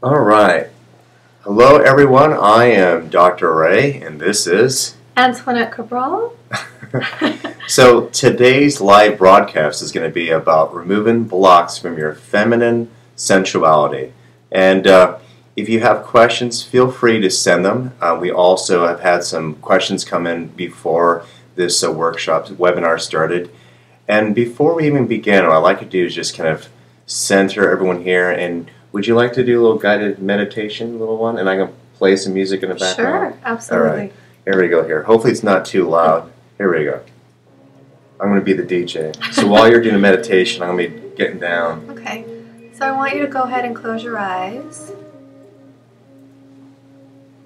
All right. Hello, everyone. I am Dr. Ray, and this is. Antoinette Cabral. So, today's live broadcast is going to be about removing blocks from your feminine sensuality. And if you have questions, feel free to send them. We also have had some questions come in before this webinar started. And before we even begin, what I'd like to do is just kind of center everyone here. And would you like to do a little guided meditation, little one? And I can play some music in the background? Sure, absolutely. All right. Here we go here. Hopefully it's not too loud. Here we go. I'm going to be the DJ. So while you're doing the meditation, I'm going to be getting down. Okay. So I want you to go ahead and close your eyes.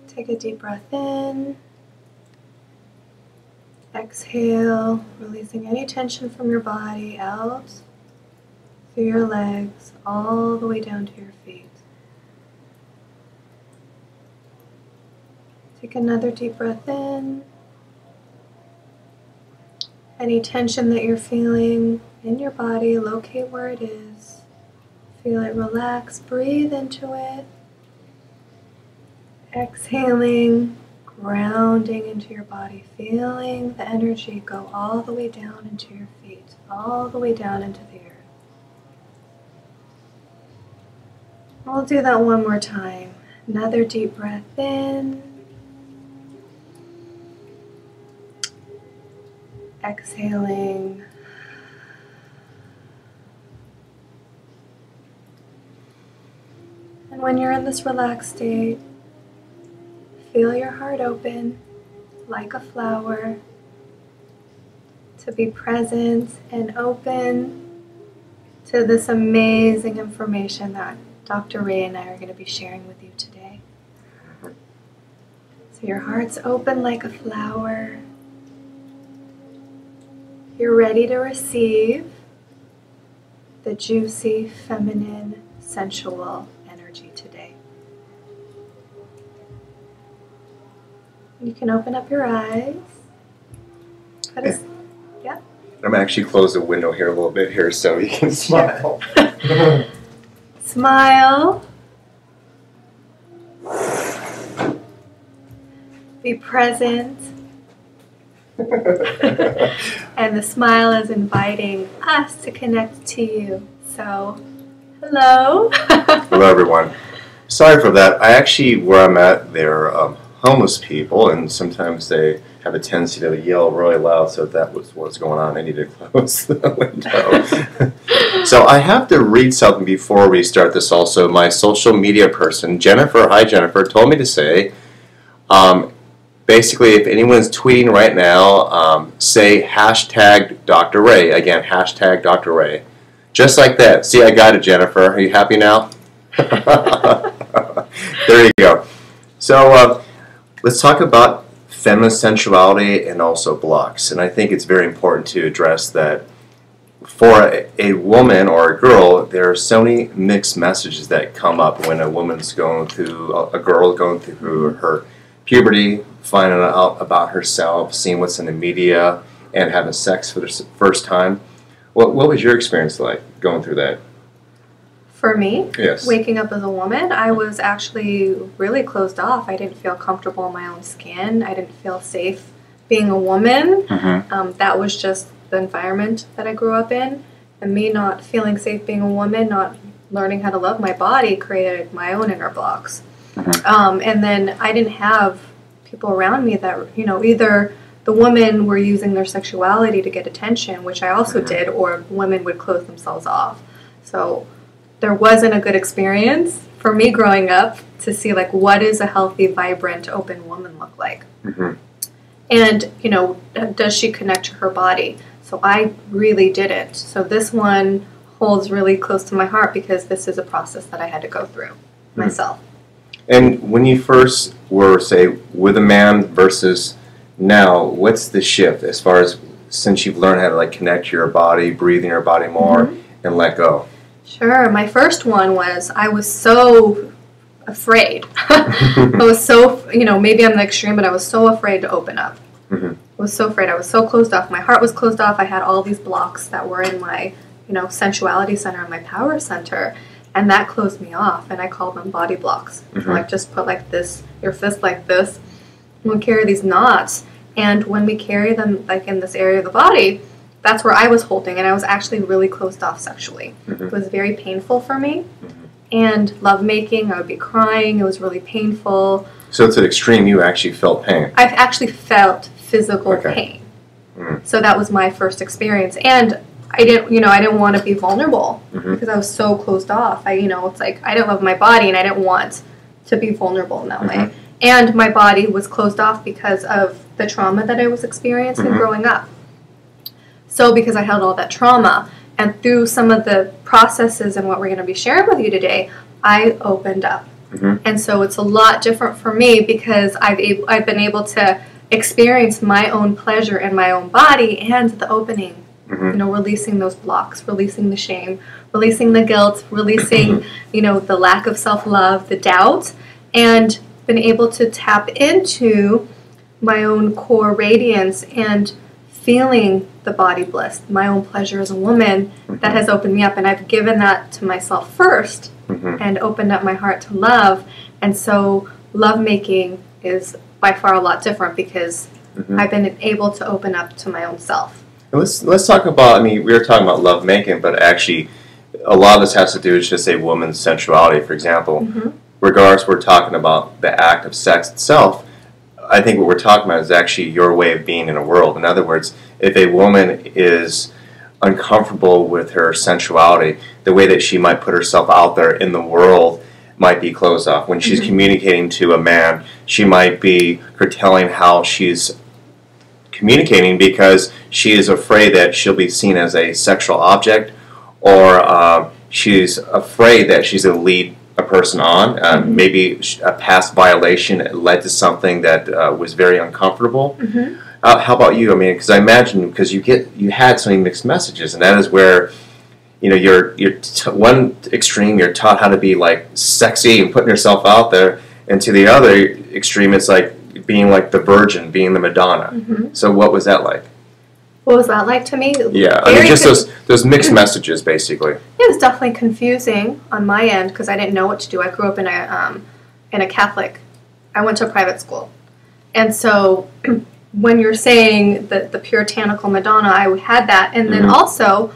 Take a deep breath in. Exhale, releasing any tension from your body out through your legs, all the way down to your feet. Take another deep breath in. Any tension that you're feeling in your body, locate where it is. Feel it relax, breathe into it. Exhaling, grounding into your body, feeling the energy go all the way down into your feet, all the way down into the earth. We'll do that one more time. Another deep breath in. Exhaling. And when you're in this relaxed state, feel your heart open like a flower to be present and open to this amazing information that Dr. Ray and I are going to be sharing with you today. So your heart's open like a flower. You're ready to receive the juicy, feminine, sensual energy today. You can open up your eyes. Yeah. I'm going to actually close the window here a little bit here so you can smile. Smile. Be present. And the smile is inviting us to connect to you. So, hello. Hello, everyone. Sorry for that. Where I'm at, they're homeless people, and sometimes they have a tendency to yell really loud, so that was what's going on. I need to close the window. So I have to read something before we start this also. My social media person, Jennifer, hi Jennifer, told me to say, basically, if anyone's tweeting right now, say hashtag Dr. Ray. Again, hashtag Dr. Ray. Just like that. See, I got it, Jennifer. Are you happy now? There you go. So let's talk about feminine sensuality and also blocks. And I think it's very important to address that for a woman or a girl, there are so many mixed messages that come up when a woman's going through, a girl going through her puberty, finding out about herself, seeing what's in the media, and having sex for the first time. What was your experience like going through that? For me, yes. Waking up as a woman, I was actually really closed off. I didn't feel comfortable in my own skin. I didn't feel safe being a woman. Mm-hmm. That was just the environment that I grew up in. And me not feeling safe being a woman, not learning how to love my body, created my own inner blocks. Mm-hmm. And then I didn't have people around me that, either the women were using their sexuality to get attention, which I also mm-hmm. did, or women would close themselves off. So there wasn't a good experience for me growing up to see, like, what does a healthy, vibrant, open woman look like? Mm-hmm. And, does she connect to her body? So I really didn't. So this one holds really close to my heart because this is a process that I had to go through myself. And when you first were, say, with a man versus now, what's the shift as far as since you've learned how to connect to your body, breathe in your body more, mm-hmm. and let go? Sure. My first one was I was so afraid. I was so, maybe I'm the extreme, but I was so afraid to open up. Mm-hmm. I was so afraid. I was so closed off. My heart was closed off. I had all these blocks that were in my, sensuality center and my power center. and that closed me off, and I call them body blocks. So like just put like this, your fist like this, and we carry these knots, and when we carry them like in this area of the body, that's where I was holding, and I was actually really closed off sexually. It was very painful for me, and lovemaking, I would be crying, it was really painful. So to the extreme, you actually felt pain. I've actually felt physical pain. So that was my first experience, and I didn't want to be vulnerable because I was so closed off. It's like I didn't love my body, and I didn't want to be vulnerable in that way. And my body was closed off because of the trauma that I was experiencing growing up. So because I held all that trauma, and through some of the processes and what we're going to be sharing with you today, I opened up. And so it's a lot different for me because I've been able to experience my own pleasure in my own body and the opening. Releasing those blocks, releasing the shame, releasing the guilt, releasing, the lack of self-love, the doubt, and been able to tap into my own core radiance and feeling the body bliss, my own pleasure as a woman. That has opened me up, and I've given that to myself first and opened up my heart to love. And so lovemaking is by far a lot different because I've been able to open up to my own self. Let's talk about, we were talking about lovemaking, but actually a lot of this has to do with just a woman's sensuality. For example, regardless we're talking about the act of sex itself, I think what we're talking about is actually your way of being in a world. In other words, if a woman is uncomfortable with her sensuality, the way that she might put herself out there in the world might be closed off. When she's communicating to a man, she might be curtailing how she's communicating because she is afraid that she'll be seen as a sexual object, or she's afraid that she's going to lead a person on. Maybe a past violation led to something that was very uncomfortable. How about you? Because I imagine because you had so many mixed messages, and that is where you're one extreme, you're taught how to be like sexy and putting yourself out there, and to the other extreme, it's like being like the Virgin, being the Madonna. So what was that like? What was that like to me? Yeah, just those mixed messages, basically. It was definitely confusing on my end because I didn't know what to do. I grew up in a Catholic. I went to a private school, and so when you're saying the puritanical Madonna, I had that, and then also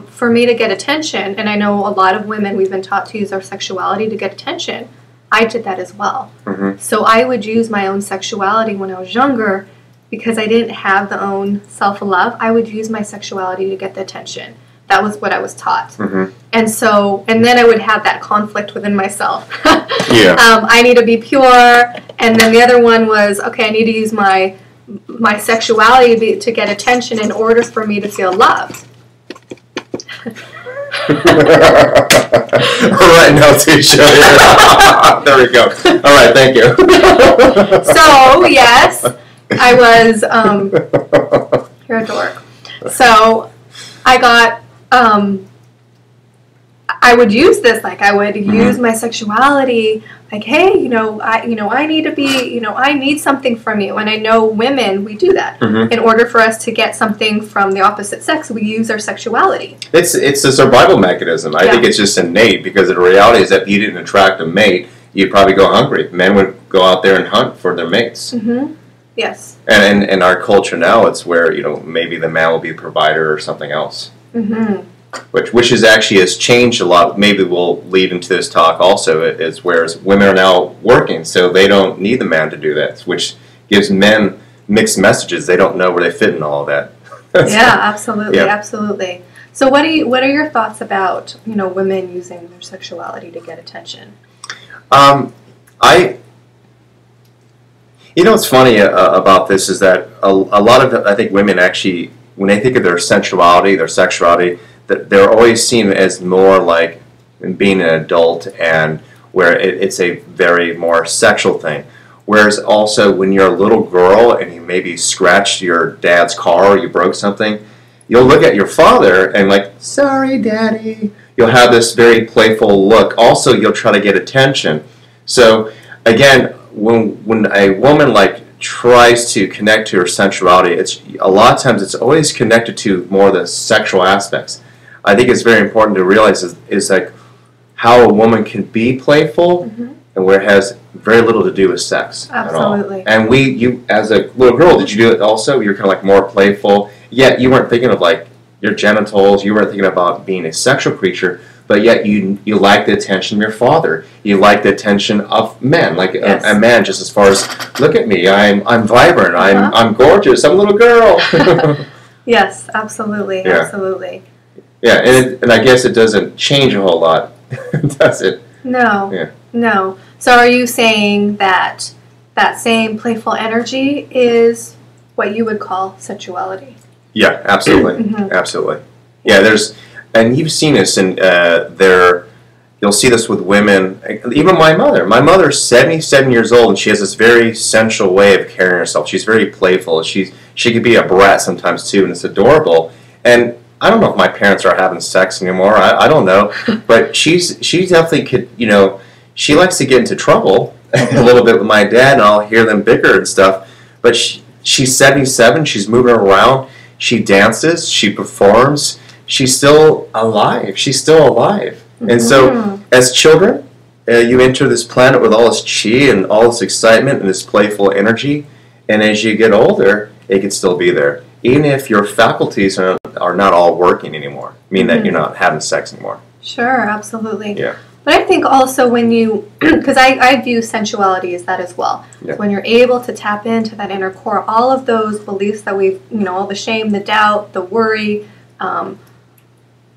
for me to get attention, and I know a lot of women, we've been taught to use our sexuality to get attention. I did that as well. So I would use my own sexuality when I was younger because I didn't have the own self-love. I would use my sexuality to get the attention. That was what I was taught. And then I would have that conflict within myself. I need to be pure, and then the other one was, okay, I need to use my sexuality to get attention in order for me to feel loved. Right now, Tisha. There we go. All right, thank you. So yes, I was you're a dork. So I got I would use this, like I would use my sexuality, like, hey, I need to be, I need something from you. And I know women, we do that. In order for us to get something from the opposite sex, we use our sexuality. It's a survival mechanism. I think it's just innate, because the reality is that if you didn't attract a mate, you'd probably go hungry. Men would go out there and hunt for their mates. Yes. And in our culture now, it's where, maybe the man will be the provider or something else. Which is actually has changed a lot. Maybe we'll lead into this talk also, is whereas women are now working, so they don't need the man to do that, which gives men mixed messages. They don't know where they fit in all of that. Yeah, absolutely, absolutely. So what are your thoughts about, women using their sexuality to get attention? What's funny about this is that a lot of, I think, women actually, when they think of their sensuality, their sexuality, they're always seen as more like being an adult, and where it's a very more sexual thing. Whereas also when you're a little girl and you maybe scratched your dad's car or you broke something, you'll look at your father and like, sorry, daddy. You'll have this very playful look. Also, you'll try to get attention. So again, when a woman tries to connect to her sensuality, it's a lot of times it's always connected to more of the sexual aspects. I think it's very important to realize is like how a woman can be playful, Mm-hmm. and where it has very little to do with sex Absolutely. at all. And you, as a little girl, did you do it also? You're kind of like more playful, yet you weren't thinking of like your genitals, you weren't thinking about being a sexual creature, but yet you like the attention of your father. You like the attention of men, like Yes. a man, just as far as, look at me, I'm vibrant, Uh-huh. I'm gorgeous, I'm a little girl. Yes, absolutely, Yeah. absolutely. Yeah, and I guess it doesn't change a whole lot, does it? No, Yeah. no. So are you saying that that same playful energy is what you would call sensuality? Yeah, absolutely, Mhm. absolutely. Yeah, and you've seen this in you'll see this with women, even my mother. My mother's 77 years old, and she has this very sensual way of carrying herself. She's very playful. She could be a brat sometimes too, and it's adorable. And I don't know if my parents are having sex anymore. I don't know, but she definitely could. She likes to get into trouble a little bit with my dad, and I'll hear them bicker and stuff. But she's 77. She's moving around. She dances. She performs. She's still alive. She's still alive. And so, as children, you enter this planet with all this chi and all this excitement and this playful energy. And as you get older, it can still be there, even if your faculties are not all working anymore. Meaning that you're not having sex anymore. Sure, absolutely. Yeah. But I think also when you, because I view sensuality as that as well. Yeah. So when you're able to tap into that inner core, all of those beliefs that we've, all the shame, the doubt, the worry,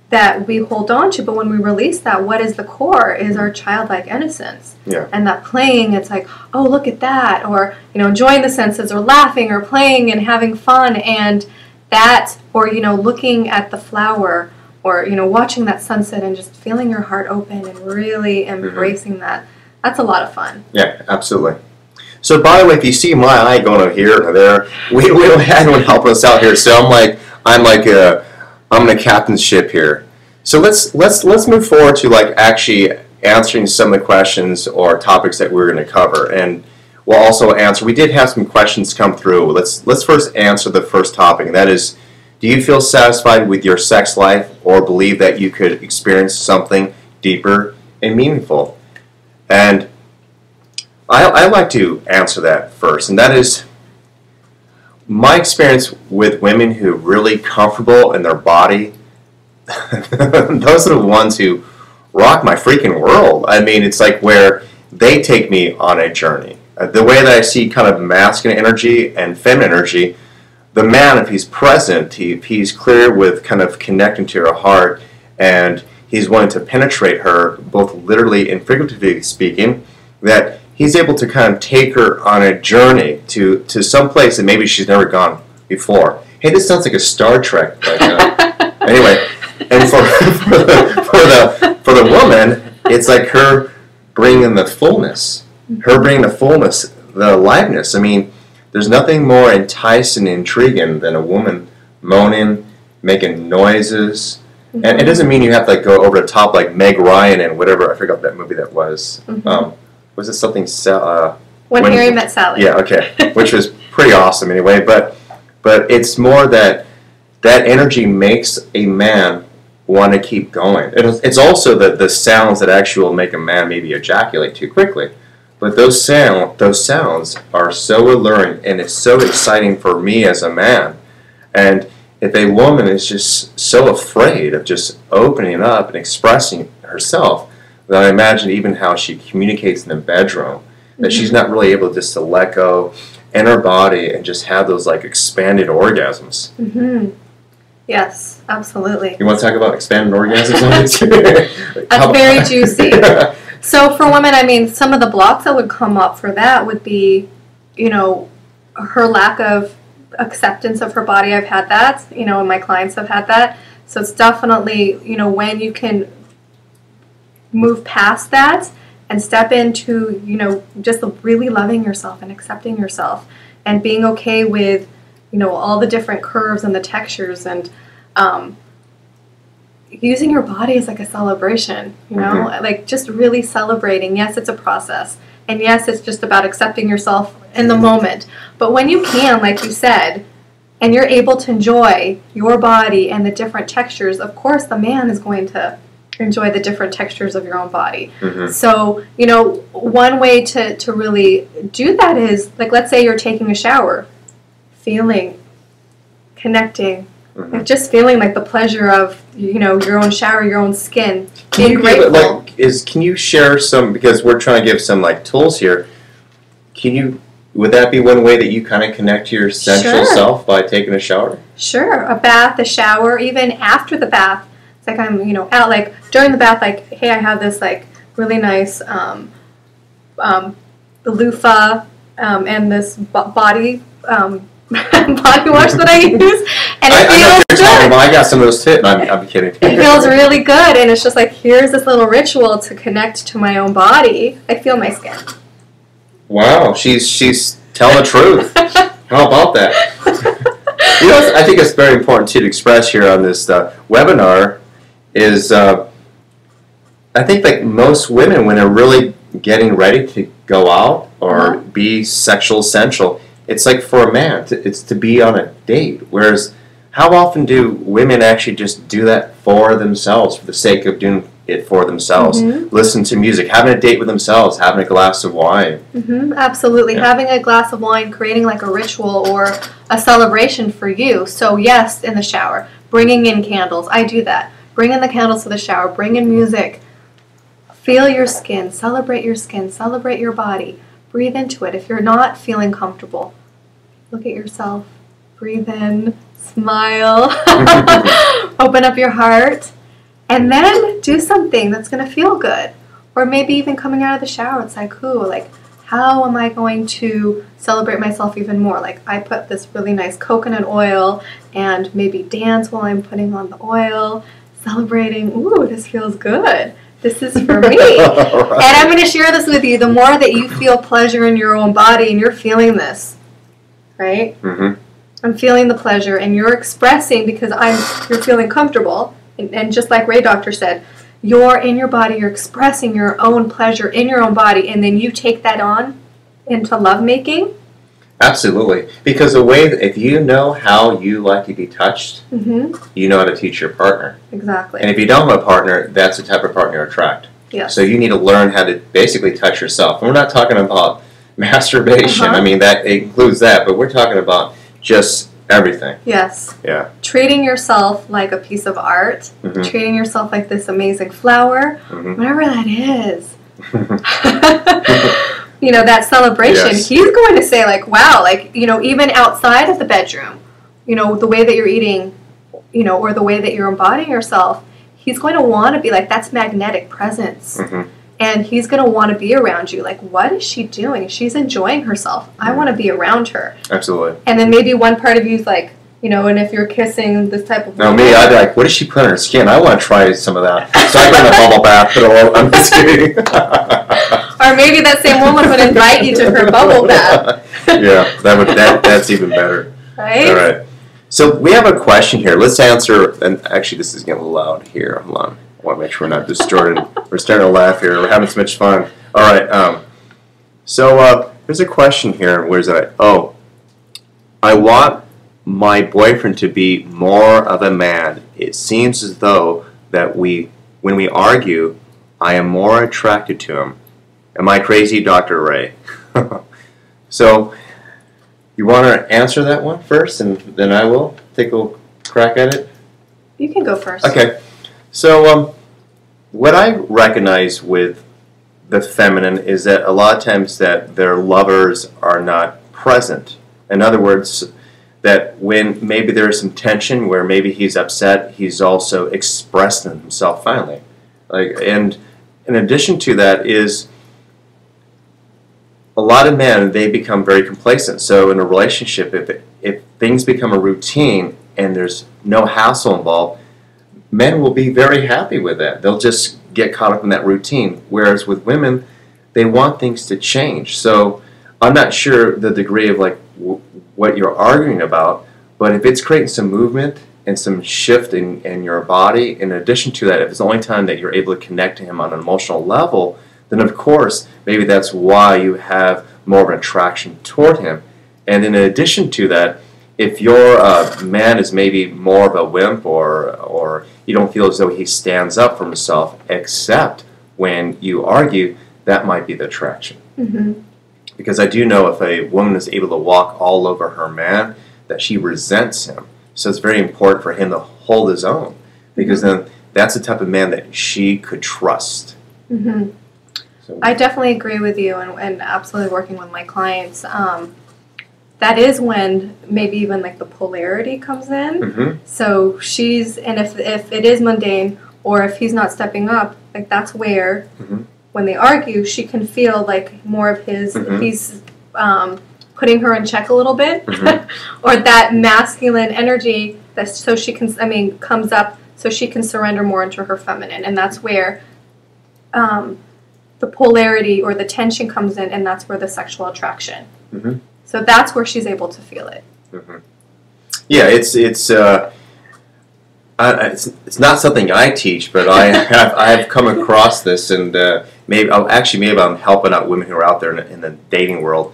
that we hold on to, but when we release that, what is the core is our childlike innocence. Yeah. And that playing, it's like, oh, look at that, or enjoying the senses, or laughing, or playing and having fun, and that, or looking at the flower, or watching that sunset and just feeling your heart open and really embracing that. That's a lot of fun. Yeah, absolutely. So, by the way, if you see my eye going over here or there, we don't have anyone helping us out here. So I'm in a captain's ship here. So let's move forward to like actually answering some of the questions or topics that we're going to cover, and we'll also answer. We did have some questions come through. Let's first answer the first topic, and that is: do you feel satisfied with your sex life, or believe that you could experience something deeper and meaningful? And I like to answer that first, and that is my experience with women who are really comfortable in their body. Those are the ones who rock my freaking world. I mean, it's like where they take me on a journey. The way that I see kind of masculine energy and feminine energy, the man, if he's present, if he's clear with kind of connecting to her heart, and he's wanting to penetrate her, both literally and figuratively speaking, that he's able to kind of take her on a journey to some place that maybe she's never gone before. Hey, this sounds like a Star Trek. Anyway, and for the woman, it's like her bringing the fullness, the aliveness. I mean, there's nothing more enticing and intriguing than a woman moaning, making noises. Mm-hmm. And it doesn't mean you have to like go over the top like Meg Ryan and whatever. I forgot that movie that was. Mm-hmm. Was it something? When Harry Met Sally. Yeah, okay, which was pretty awesome anyway. But it's more that energy makes a man want to keep going. It's also the sounds that actually will make a man maybe ejaculate too quickly. But those sounds are so alluring, and it's so exciting for me as a man. And if a woman is just so afraid of just opening up and expressing herself, then I imagine even how she communicates in the bedroom, that she's not really able just to let go in her body and just have those like expanded orgasms. Mm-hmm. Yes, absolutely. You want to talk about expanded orgasms? That's very juicy. So for women, I mean, some of the blocks that would come up for that would be, her lack of acceptance of her body. I've had that, and my clients have had that. So it's definitely, when you can move past that and step into, just really loving yourself and accepting yourself and being okay with, all the different curves and the textures, and using your body as like a celebration, like just really celebrating. Yes, it's a process. And yes, it's just about accepting yourself in the moment. But when you can, like you said, and you're able to enjoy your body and the different textures, of course the man is going to enjoy the different textures of your own body. Mm-hmm. So, one way to really do that is, like, let's say you're taking a shower, feeling, connecting, Mm-hmm. like just feeling like the pleasure of, your own shower, your own skin, Can being you grateful. can you share some, because we're trying to give some like tools here, would that be one way that you kind of connect to your sensual Sure. self by taking a shower? Sure, a bath, a shower, even after the bath. It's like I'm, out, like during the bath, like, hey, I have this like really nice the loofah and this body body wash that I use, and it feels good. Well, I got some of those too. I'm kidding. It feels really good, and it's just like, here's this little ritual to connect to my own body. I feel my skin. Wow, she's telling the truth. How about that? I think it's very important too to express here on this webinar is I think like most women, when they're really getting ready to go out or be sexual sensual, it's like for a man, it's to be on a date. Whereas, how often do women actually just do that for themselves, for the sake of doing it for themselves? Mm-hmm. Listen to music, having a date with themselves, having a glass of wine. Mm-hmm, absolutely. Yeah. Having a glass of wine, creating like a ritual or a celebration for you. So yes, in the shower, bringing in candles. I do that. Bring in the candles to the shower. Bring in music. Feel your skin. Celebrate your skin. Celebrate your body. Breathe into it. If you're not feeling comfortable, look at yourself. Breathe in. Smile. Open up your heart. And then do something that's going to feel good. Or maybe even coming out of the shower, it's like, how am I going to celebrate myself even more? Like, I put this really nice coconut oil and maybe dance while I'm putting on the oil, celebrating, ooh, this feels good. This is for me. Right. And I'm going to share this with you. The more that you feel pleasure in your own body and you're feeling this, right? Mm-hmm. I'm feeling the pleasure and you're expressing because you're feeling comfortable. And just like Ray Doctor said, you're in your body, you're expressing your own pleasure in your own body, and then you take that on into lovemaking. Absolutely. Because if you know how you like to be touched, you know how to teach your partner. Exactly. And if you don't have a partner, that's the type of partner you attract. Yes. So you need to learn how to basically touch yourself. And we're not talking about masturbation. I mean, that includes that, but we're talking about just everything. Yes. Yeah. Treating yourself like a piece of art, treating yourself like this amazing flower, whatever that is. That celebration, Yes. he's going to say, like, wow, like, even outside of the bedroom, the way that you're eating, or the way that you're embodying yourself, he's going to want to be like, that's magnetic presence. And he's going to want to be around you. Like, what is she doing? She's enjoying herself. I want to be around her. Absolutely. And then maybe one part of you's like, and if you're kissing this type of No, me, I'd be like, what does she put on her skin? I want to try some of that. So I go in the bubble bath, put a little, I'm just kidding. Or maybe that same woman would invite you to her bubble bath. Yeah, that's even better. Right? All right. So we have a question here. Let's answer, and actually this is getting a little loud here. Hold on. I want to make sure we're not distorted. We're starting to laugh here. We're having so much fun. All right. So there's a question here. Where's that? Oh, I want my boyfriend to be more of a man. It seems as though that when we argue, I am more attracted to him. Am I crazy, Dr. Ray? So, you want to answer that one first, and then I will take a little crack at it? You can go first. Okay. So, what I recognize with the feminine is that a lot of times that their lovers are not present. In other words, that when maybe there's some tension, where maybe he's upset, he's also expressing himself finally. And in addition to that is, a lot of men, they become very complacent. So in a relationship, if things become a routine and there's no hassle involved, men will be very happy with that. They'll just get caught up in that routine. Whereas with women, they want things to change. So I'm not sure the degree of what you're arguing about, but if it's creating some movement and some shift in your body, in addition to that, if it's the only time that you're able to connect to him on an emotional level, then of course, maybe that's why you have more of an attraction toward him. And in addition to that, if your man is maybe more of a wimp, or you don't feel as though he stands up for himself, except when you argue, that might be the attraction. Mm-hmm. Because I do know if a woman is able to walk all over her man, that she resents him. So it's very important for him to hold his own, because then that's the type of man that she could trust. Mm-hmm. So, I definitely agree with you, and absolutely working with my clients. That is when maybe even like the polarity comes in. mm-hmm. So and if it is mundane, or if he's not stepping up, like that's where Mm-hmm. when they argue, she can feel like more of his, Mm-hmm. if he's putting her in check a little bit, Mm-hmm. or that masculine energy that so she can, comes up so she can surrender more into her feminine, and that's where the polarity or the tension comes in, and that's where the sexual attraction. Mm-hmm. So that's where she's able to feel it. Mm-hmm. Yeah, it's not something I teach, but I've come across this, and maybe I'm helping out women who are out there in the dating world.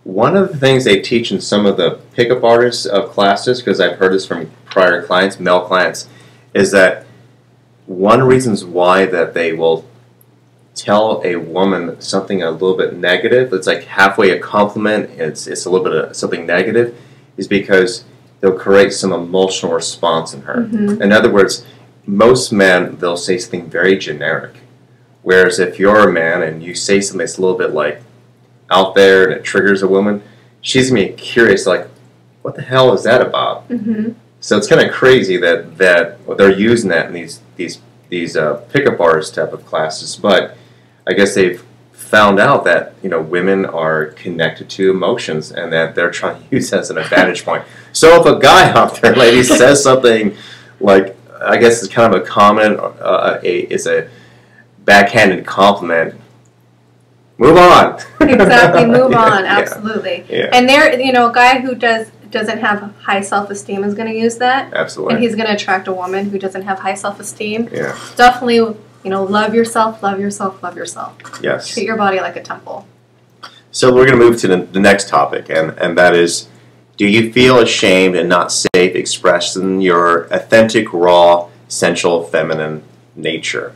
One of the things they teach in some of the pickup artists classes, because I've heard this from prior clients, male clients, is that one reasons why that they will tell a woman something a little bit negative, it's like halfway a compliment, it's a little bit of something negative, is because they'll create some emotional response in her. Mm-hmm. In other words, most men, they'll say something very generic. Whereas if you're a man and you say something that's a little bit like out there and it triggers a woman, she's going to be curious, like, what the hell is that about? Mm-hmm. So it's kind of crazy that they're using that in these pickup artist type of classes. But I guess they've found out that women are connected to emotions, and that they're trying to use that as an advantage point. So if a guy out there, ladies, says something like, I guess it's kind of a comment, it's a backhanded compliment, move on. Exactly, move on, Yeah. absolutely. Yeah. And a guy who doesn't have high self-esteem is going to use that. Absolutely. And he's going to attract a woman who doesn't have high self-esteem. Yeah. Definitely, love yourself, love yourself, love yourself. Yes. Treat your body like a temple. So we're going to move to the next topic, and that is, do you feel ashamed and not safe expressing your authentic, raw, sensual, feminine nature?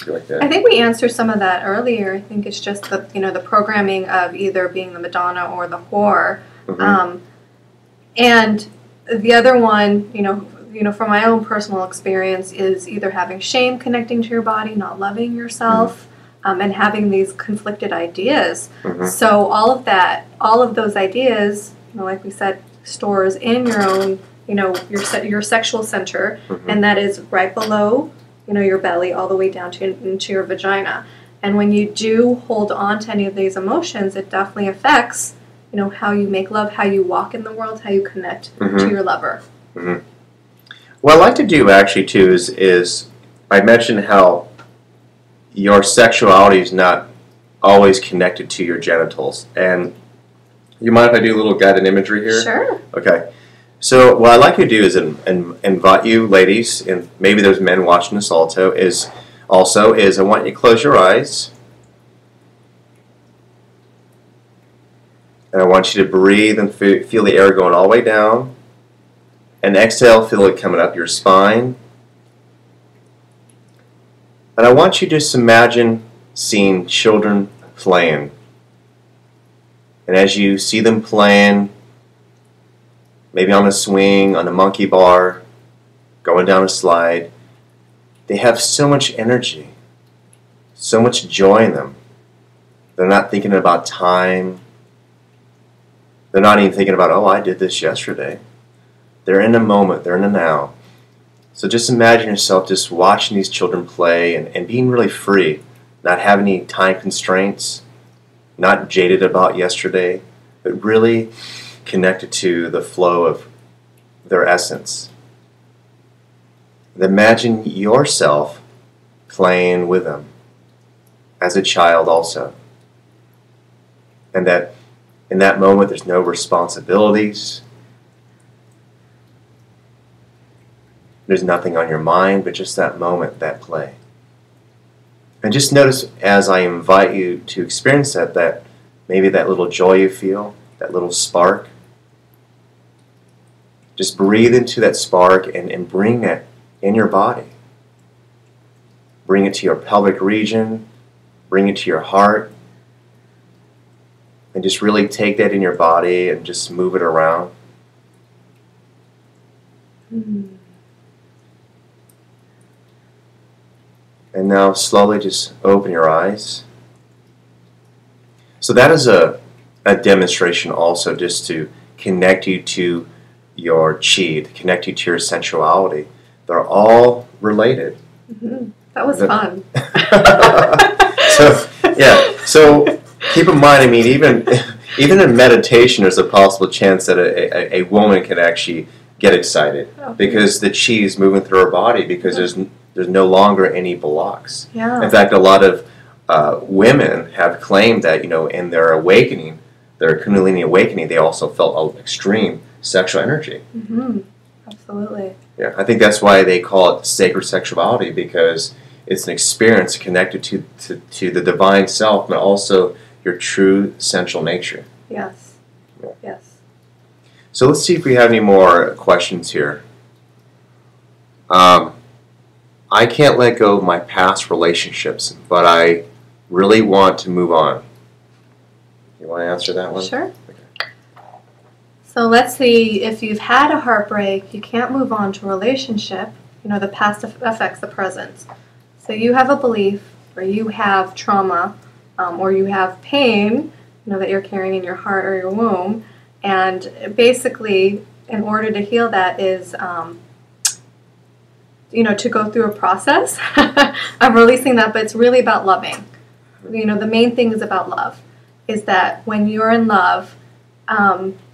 You like that? I think we answered some of that earlier. I think it's just the programming of either being the Madonna or the whore. Mm-hmm. And the other one, from my own personal experience, is either having shame connecting to your body, not loving yourself, and having these conflicted ideas. Mm-hmm. So all of those ideas, like we said, stores in your own, your sexual center, Mm-hmm. and that is right below, your belly, all the way down into your vagina. And when you do hold on to any of these emotions, it definitely affects, how you make love, how you walk in the world, how you connect Mm-hmm. to your lover. Mm-hmm. What I like to do actually too is I mentioned how your sexuality is not always connected to your genitals. And you mind if I do a little guided imagery here? Sure. Okay. So what I'd like to do is invite you ladies, and maybe there's men watching this also, is I want you to close your eyes. And I want you to breathe and feel the air going all the way down. And exhale, feel it coming up your spine. And I want you to just imagine seeing children playing. And as you see them playing, maybe on a swing, on a monkey bar, going down a slide, they have so much energy, so much joy in them. They're not thinking about time. They're not even thinking about, oh, I did this yesterday. They're in the moment. They're in the now. So just imagine yourself just watching these children play and being really free, not having any time constraints, not jaded about yesterday, but really connected to the flow of their essence. And imagine yourself playing with them as a child also. And that in that moment there's no responsibilities. There's nothing on your mind but just that moment, that play. And just notice as I invite you to experience that maybe that little joy you feel, that little spark, Just breathe into that spark and bring it in your body. Bring it to your pelvic region, bring it to your heart, and just really take that in your body and just move it around. Mm. And now slowly just open your eyes. So that is a demonstration also, just to connect you to your chi, to connect you to your sensuality. They're all related. Mm-hmm. That was fun. So keep in mind, I mean, even in meditation, there's a possible chance that a woman can actually get excited because the chi is moving through her body, because there's no longer any blocks. Yeah. In fact, a lot of women have claimed that, in their awakening, their Kundalini awakening, they also felt extreme sexual energy. Mm-hmm. Absolutely. Yeah, I think that's why they call it sacred sexuality, because it's an experience connected to the divine self, but also your true sensual nature. Yes. Yeah. Yes. So let's see if we have any more questions here. I can't let go of my past relationships, but I really want to move on. You want to answer that one? Sure. Okay. So let's see, if you've had a heartbreak, you can't move on to a relationship. The past affects the present. So you have a belief, or you have trauma, or you have pain, that you're carrying in your heart or your womb. And basically, in order to heal that is to go through a process of releasing that, but it's really about loving. The main thing is about love, is that when you're in love,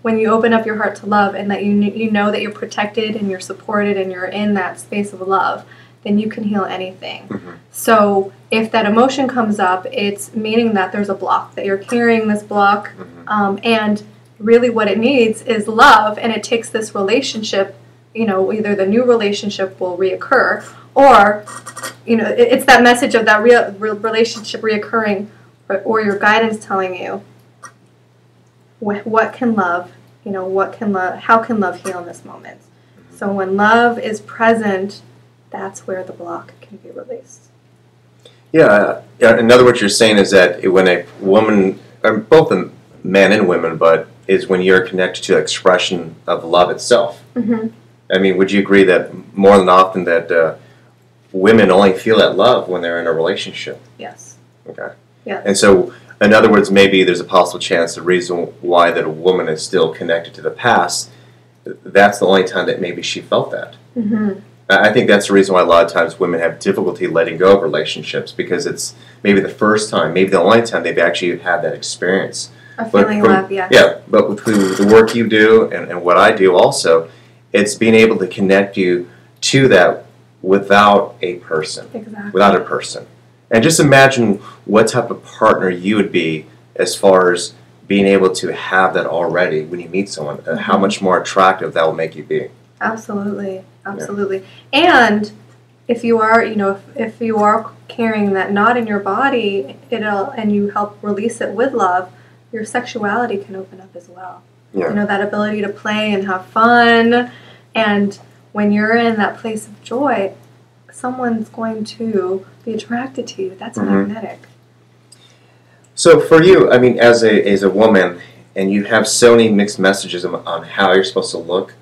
when you open up your heart to love, and that you know that you're protected and you're supported and you're in that space of love, then you can heal anything. Mm-hmm. So if that emotion comes up, it's meaning that there's a block, that you're carrying this block, and really what it needs is love, and it takes this relationship, either the new relationship will reoccur, or, it's that message of that real relationship reoccurring, or your guidance telling you, what can love, how can love heal in this moment? So when love is present, that's where the block can be released. Yeah, in other words, what you're saying is that when a woman, or both men and women, but is when you're connected to the expression of love itself. Mm-hmm. I mean, would you agree that more than often that women only feel that love when they're in a relationship? Yes. Okay. Yeah. And so, in other words, maybe there's a possible chance the reason why that a woman is still connected to the past, that's the only time that maybe she felt that. Mm-hmm. I think that's the reason why a lot of times women have difficulty letting go of relationships, because it's maybe the first time, maybe the only time they've actually had that experience. Feeling love, yeah. Yeah, but with the work you do and what I do also, it's being able to connect you to that without a person. Exactly. Without a person. And just imagine what type of partner you would be as far as being able to have that already when you meet someone, mm-hmm. How much more attractive that will make you be. Absolutely. Absolutely. Yeah. And if you are, if you are carrying that knot in your body, and you help release it with love, your sexuality can open up as well. Yeah. That ability to play and have fun. And when you're in that place of joy, someone's going to be attracted to you. That's mm-hmm. magnetic. So for you, I mean, as a woman, and you have so many mixed messages on how you're supposed to look,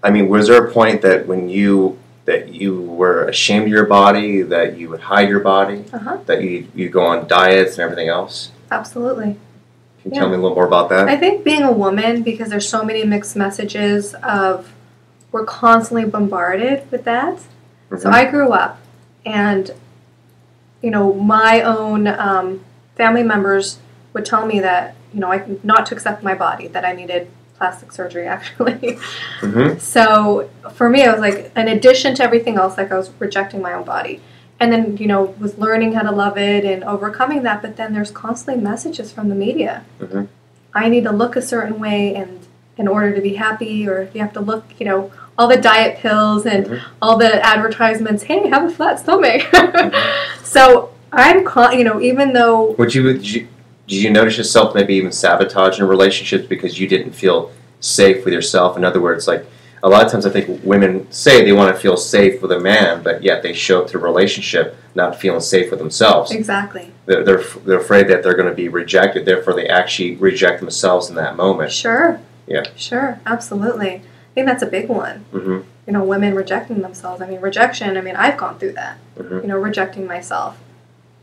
I mean, was there a point that when you were ashamed of your body, that you would hide your body, uh-huh. that you go on diets and everything else? Absolutely. Can you tell me a little more about that? I think being a woman, because there's so many mixed messages we're constantly bombarded with that. Mm-hmm. So I grew up, and my own family members would tell me that not to accept my body, that I needed plastic surgery actually. Mm-hmm. So for me, it was like in addition to everything else, like I was rejecting my own body. And then, was learning how to love it and overcoming that. But then there's constantly messages from the media. Mm-hmm. I need to look a certain way, and in order to be happy, or you have to look, all the diet pills and mm-hmm. all the advertisements. Hey, have a flat stomach. Mm-hmm. So I'm, even though. Did you notice yourself maybe even sabotaging relationships because you didn't feel safe with yourself? In other words, like a lot of times I think women say they want to feel safe with a man, but yet they show up to a relationship not feeling safe with themselves. Exactly. They're afraid that they're going to be rejected, therefore they actually reject themselves in that moment. Sure. Yeah. Sure, absolutely. I think that's a big one. Mm-hmm. You know, women rejecting themselves. I mean, rejection, I mean, I've gone through that. Mm-hmm. You know, rejecting myself.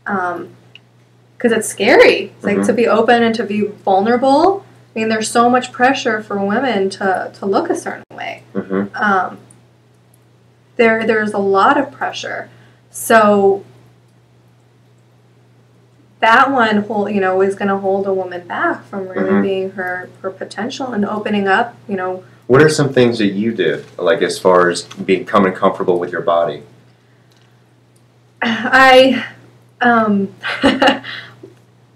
Because it's scary. It's like Mm-hmm. to be open and to be vulnerable. I mean, there's so much pressure for women to look a certain way. Mm-hmm. There's a lot of pressure. So that one is going to hold a woman back from really Mm-hmm. being her potential and opening up, you know. What are some things that you did, like as far as becoming comfortable with your body? I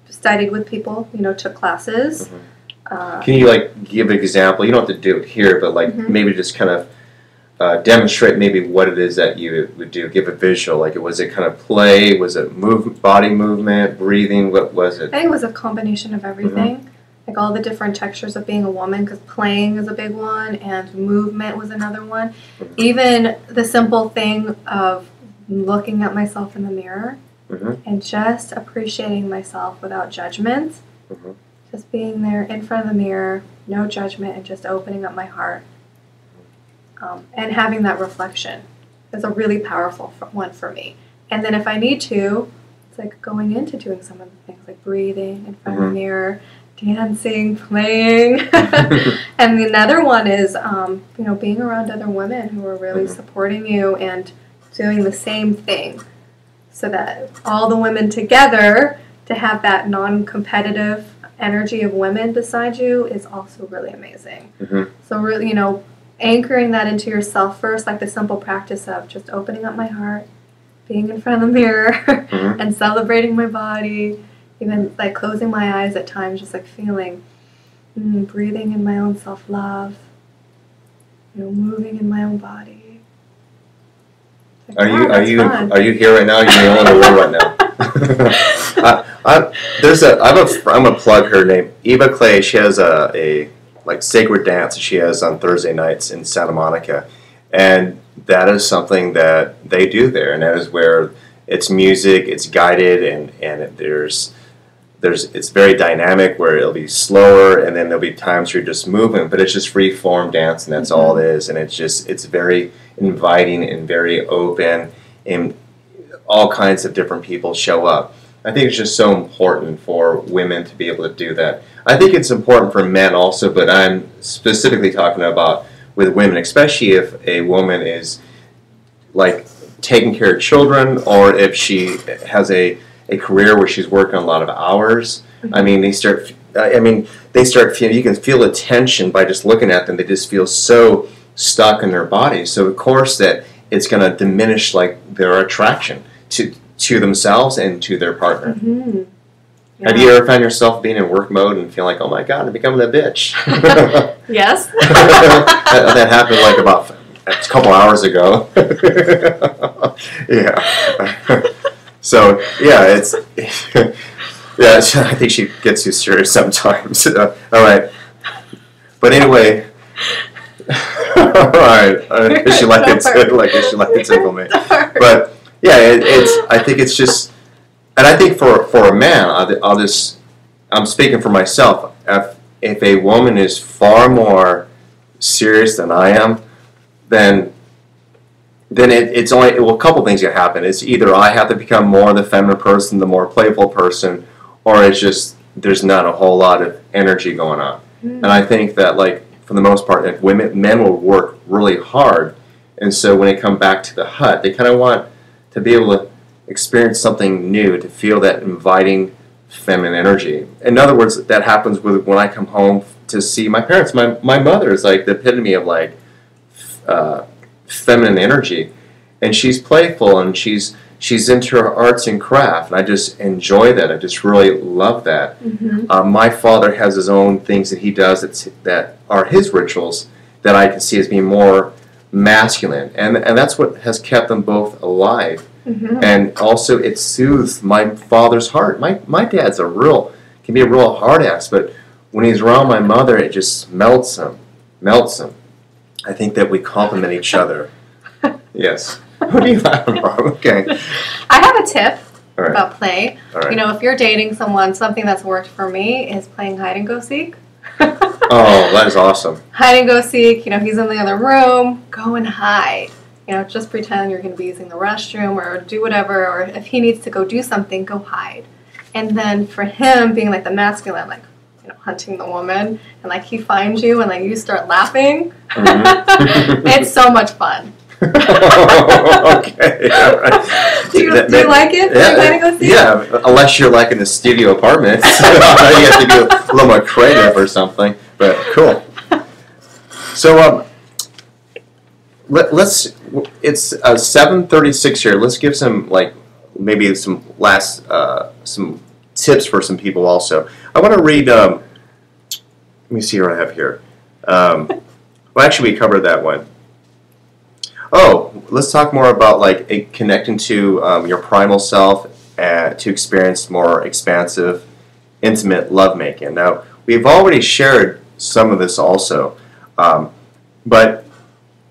studied with people, you know, took classes. Mm-hmm. Can you like give an example? You don't have to do it here, but like Mm-hmm. maybe just kind of demonstrate maybe what it is that you would do. Give a visual. Like, was it kind of play? Was it body movement, breathing? What was it? I think it was a combination of everything. Like all the different textures of being a woman, because playing is a big one, and movement was another one. Mm-hmm. Even the simple thing of looking at myself in the mirror Mm-hmm. and just appreciating myself without judgment. Mm-hmm. Just being there in front of the mirror, no judgment, and just opening up my heart. And having that reflection is a really powerful one for me. And then if I need to, it's like going into doing some of the things like breathing in front of the mirror, dancing, playing. And another one is, you know, being around other women who are really supporting you and doing the same thing, so that all the women together, to have that non-competitive energy of women beside you is also really amazing. Mm-hmm. So really, you know, anchoring that into yourself first, like the simple practice of just opening up my heart, being in front of the mirror, and celebrating my body, even like closing my eyes at times, just like feeling, breathing in my own self-love, you know, moving in my own body. Like, Are you here right now? You're in the world right now. I'm gonna plug her name, Eva Clay. She has a like sacred dance she has on Thursday nights in Santa Monica, and that is something that they do there, and that is where it's music, it's guided, and there's it's very dynamic, where it'll be slower, and then there'll be times where you're just moving, but it's just free form dance, and that's all it is, and it's very inviting and very open, and all kinds of different people show up. I think it's just so important for women to be able to do that. I think it's important for men also, but I'm specifically talking about with women, especially if a woman is like taking care of children, or if she has a career where she's working a lot of hours. I mean, they start feeling, you can feel the tension by just looking at them. They just feel so stuck in their bodies. So of course that it's going to diminish like their attraction to themselves and to their partner. Yeah. Have you ever found yourself being in work mode and feeling like, oh my God, I'm becoming a bitch? Yes. that happened like about a couple hours ago. Yeah. So yeah, I think she gets too serious sometimes. All right, but anyway, all right. She like to tickle me, but yeah, I think it's just, and I think for a man, I'm speaking for myself. If a woman is far more serious than I am, then it's only a couple things that happen. It's either I have to become more the feminine person, the more playful person, or it's just there's not a whole lot of energy going on. And I think that, like, for the most part, if men will work really hard, and so when they come back to the hut, they kind of want to be able to experience something new, to feel that inviting feminine energy. In other words, that happens when I come home to see my parents. My mother is like the epitome of like feminine energy, and she's playful, and she's into her arts and craft, and I just enjoy that. I just really love that. My father has his own things that he does that are his rituals that I can see as being more masculine, and that's what has kept them both alive. And also it soothes my father's heart. My dad's can be a real hard ass, but when he's around my mother, it just melts him. I think that we complement each other. Yes. What are you laughing for? Okay. I have a tip All right. about play. All right. You know, if you're dating someone, something that's worked for me is playing hide and go seek. Oh, that is awesome. Hide and go seek, you know, he's in the other room, go and hide. You know, just pretend you're going to be using the restroom or do whatever, or if he needs to go do something, go hide. And then for him, being like the masculine, like, you know, hunting the woman, and like he finds you and like you start laughing, it's so much fun. Okay. All right. Do you like it? Yeah, unless you're like in a studio apartment. You have to be a little more creative or something. But cool. So let's. It's 7:36 here. Let's give some maybe some last some tips for some people also. I want to read. Let me see what I have here. Well, actually, we covered that one. Oh, let's talk more about connecting to your primal self to experience more expansive, intimate lovemaking. Now, we've already shared some of this also, but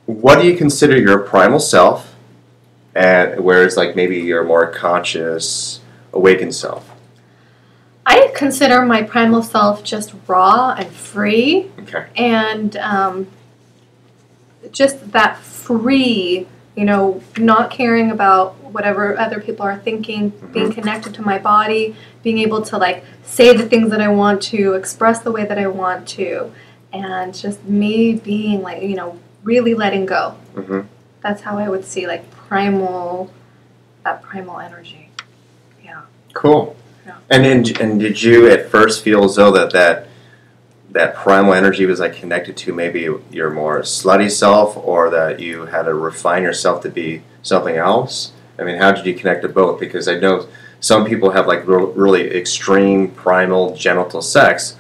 what do you consider your primal self, and whereas maybe your more conscious, awakened self? I consider my primal self just raw and free, Okay. and just that free, you know, not caring about whatever other people are thinking, being connected to my body, being able to say the things that I want to, express the way that I want to, and just me being you know, really letting go. That's how I would see that primal energy. Yeah. Cool. Yeah. And did you at first feel as though that primal energy was connected to maybe your more slutty self, or that you had to refine yourself to be something else? I mean, how did you connect to both? Because I know some people have really extreme primal genital sex,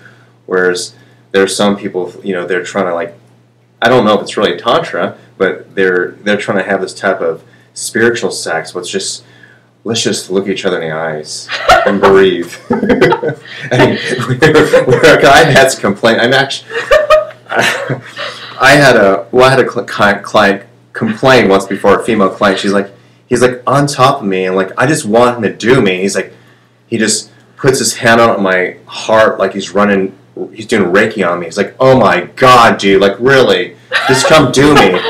whereas there's some people, you know, they're trying to I don't know if it's really tantra, but they're trying to have this type of spiritual sex. Let's just look each other in the eyes and breathe. I mean, where a guy has complained, I had a client complain once before, a female client. He's on top of me, and I just want him to do me. He just puts his hand on my heart like he's doing Reiki on me. He's like, oh my God, dude, really, just come do me.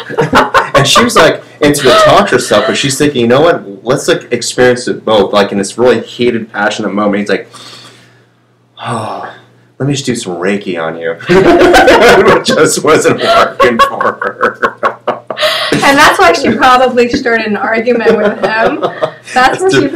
And she was into the tantra stuff, but she's thinking, you know what, let's experience it both, in this really heated, passionate moment. He's like, oh, let me just do some Reiki on you. It just wasn't working for her. And that's why she probably started an argument with him. That's where she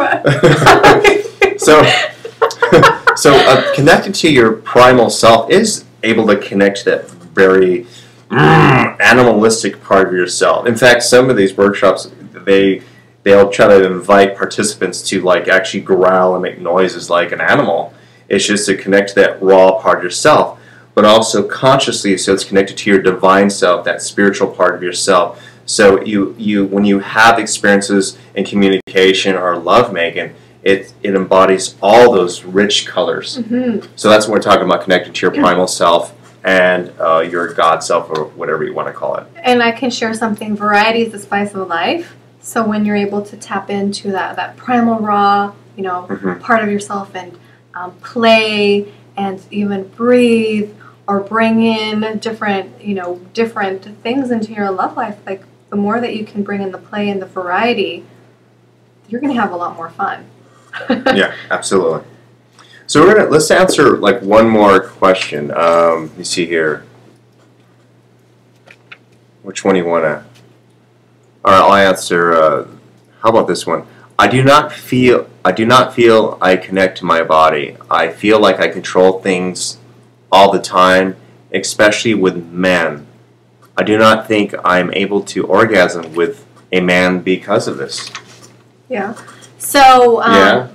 So connected to your primal self is able to connect to that very animalistic part of yourself. In fact, some of these workshops, they'll try to invite participants to actually growl and make noises like an animal. It's just to connect to that raw part of yourself, but also consciously, so it's connected to your divine self, that spiritual part of yourself. So you when you have experiences in communication or lovemaking, it embodies all those rich colors. So that's what we're talking about, connecting to your primal self and your God self, or whatever you want to call it. And I can share something. Variety is the spice of life. So when you're able to tap into that primal raw, you know, part of yourself, and play and even breathe, or bring in different things into your love life, the more that you can bring in the play and the variety, you're going to have a lot more fun. Yeah, absolutely. So let's answer one more question. Let me see here. Which one do you want to? All right, I'll answer. How about this one? I do not feel I connect to my body. I feel like I control things all the time, especially with men. I do not think I'm able to orgasm with a man because of this. Yeah. So, yeah.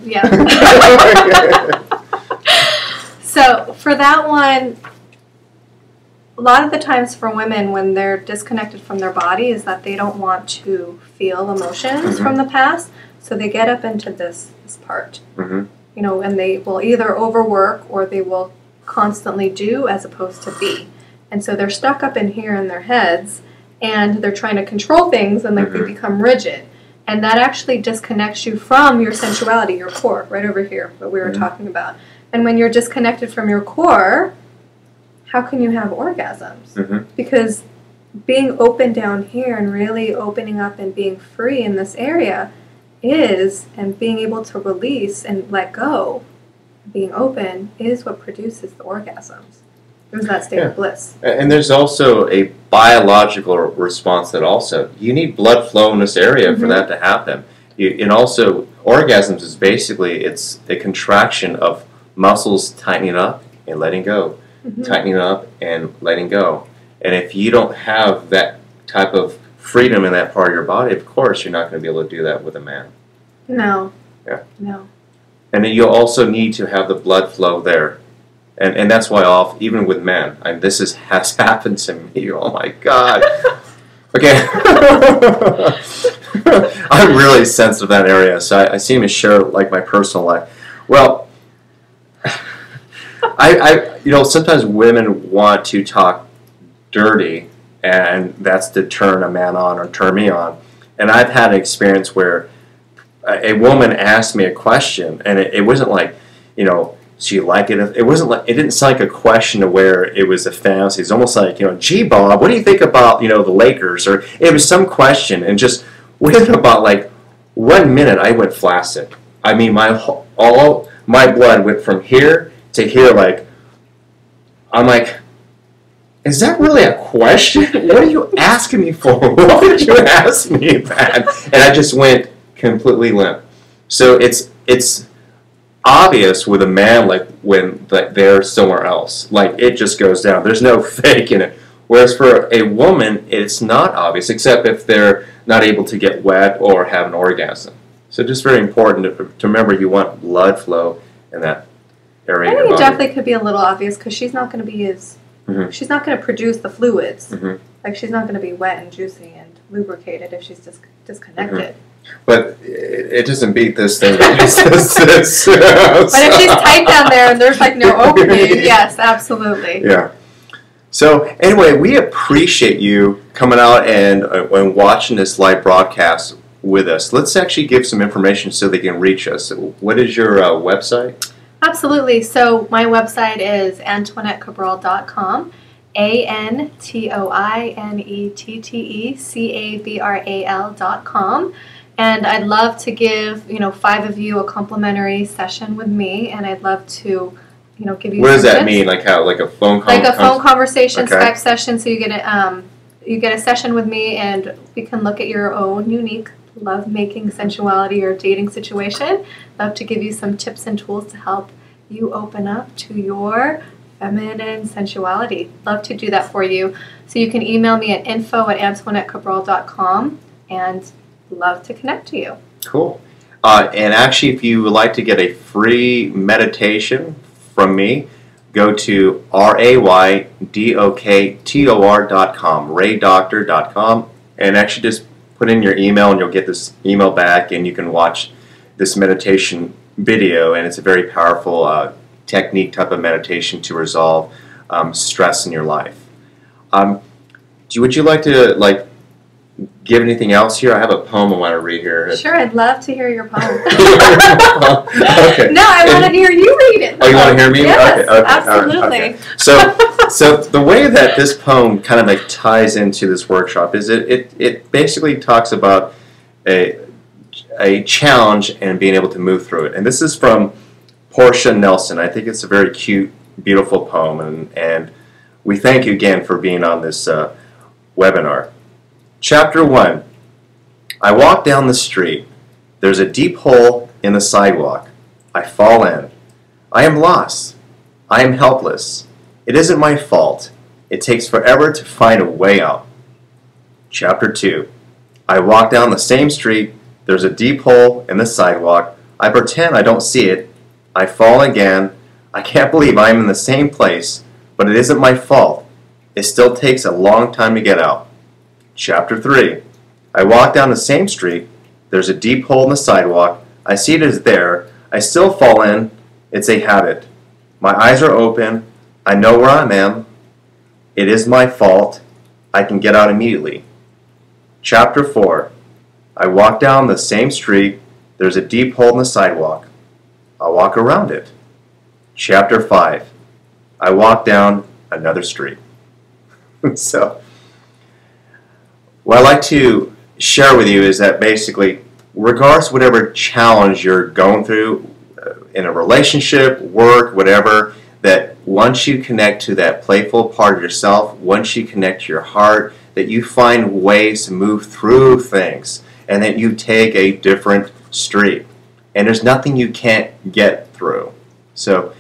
So, for that one, a lot of the times for women, when they're disconnected from their body, is that they don't want to feel emotions from the past, so they get up into this part. You know, and they will either overwork, or they will constantly do as opposed to be. And so they're stuck up in here in their heads, and they're trying to control things, and like they become rigid. And that actually disconnects you from your sensuality, your core, right over here, what we were talking about. And when you're disconnected from your core, how can you have orgasms? Because being open down here and really opening up and being free in this area and being able to release and let go, being open, is what produces the orgasms. There's that state of bliss. And there's also a biological response that also, you need blood flow in this area for that to happen. And also, orgasms is basically, it's a contraction of muscles tightening up and letting go, tightening up and letting go. And if you don't have that type of freedom in that part of your body, of course, you're not going to be able to do that with a man. No. Yeah. No. And then you also need to have the blood flow there. And that's why even with men, this has happened to me. Oh my God. Okay. I'm really sensitive to that area, so I seem to share like my personal life. Well, sometimes women want to talk dirty, and that's to turn a man on or turn me on. And I've had an experience where a woman asked me a question, and it wasn't like, she liked it. It wasn't like, it didn't sound like a question to where it was a fantasy. It's almost like, gee, Bob, what do you think about, the Lakers? Or it was some question, and just within about like 1 minute, I went flaccid. I mean, all my blood went from here to here. Like, I'm like, is that really a question? What are you asking me for? Why did you ask me that? And I just went completely limp. So it's obvious with a man, like when they're somewhere else, like it just goes down. There's no faking it. Whereas for a woman, it's not obvious, except if they're not able to get wet or have an orgasm. So just very important to remember, you want blood flow in that area. I think it definitely could be a little obvious, because she's not going to be as she's not going to produce the fluids. Like, she's not going to be wet and juicy and lubricated if she's disconnected. But it doesn't beat this thing. But if she's tight down there and there's like no opening, yes, absolutely. Yeah. So anyway, we appreciate you coming out and watching this live broadcast with us. Let's actually give some information so they can reach us. What is your website? Absolutely. So my website is AntoinetteCabral.com. ANTOINETTECABRAL.com. And I'd love to give 5 of you a complimentary session with me, and I'd love to give you. What does that mean? Like how? Like a phone call? Like a phone conversation, okay. Skype session. So you get a session with me, and we can look at your own unique love-making sensuality or dating situation. Love to give you some tips and tools to help you open up to your feminine sensuality. Love to do that for you. So you can email me at info@AntoinetteCabral.com, and love to connect to you. Cool. And actually, if you would like to get a free meditation from me, go to raydoktor.com, raydoctor.com, and actually just put in your email, and you'll get this email back, and you can watch this meditation video, and it's a very powerful technique type of meditation to resolve stress in your life. Would you like to give anything else here? I have a poem I want to read here. Sure, I'd love to hear your poem. Okay. No, I want to hear you read it. Oh, you want to hear me? Yes, okay. Absolutely. Okay. So the way that this poem kind of ties into this workshop is it basically talks about a challenge and being able to move through it. And this is from Portia Nelson. I think it's a very cute, beautiful poem, and we thank you again for being on this webinar. Chapter 1. I walk down the street. There's a deep hole in the sidewalk. I fall in. I am lost. I am helpless. It isn't my fault. It takes forever to find a way out. Chapter 2. I walk down the same street. There's a deep hole in the sidewalk. I pretend I don't see it. I fall again. I can't believe I am in the same place, but it isn't my fault. It still takes a long time to get out. Chapter 3. I walk down the same street. There's a deep hole in the sidewalk. I see it is there. I still fall in. It's a habit. My eyes are open. I know where I am. It is my fault. I can get out immediately. Chapter 4. I walk down the same street. There's a deep hole in the sidewalk. I'll walk around it. Chapter 5. I walk down another street. So, what I'd like to share with you is that basically, regardless of whatever challenge you're going through in a relationship, work, whatever, that once you connect to that playful part of yourself, once you connect to your heart, that you find ways to move through things and that you take a different street. And there's nothing you can't get through. So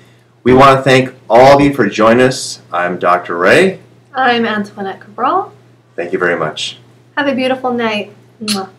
we want to thank all of you for joining us. I'm Dr. Ray. I'm Antoinette Cabral. Thank you very much. Have a beautiful night. Mwah.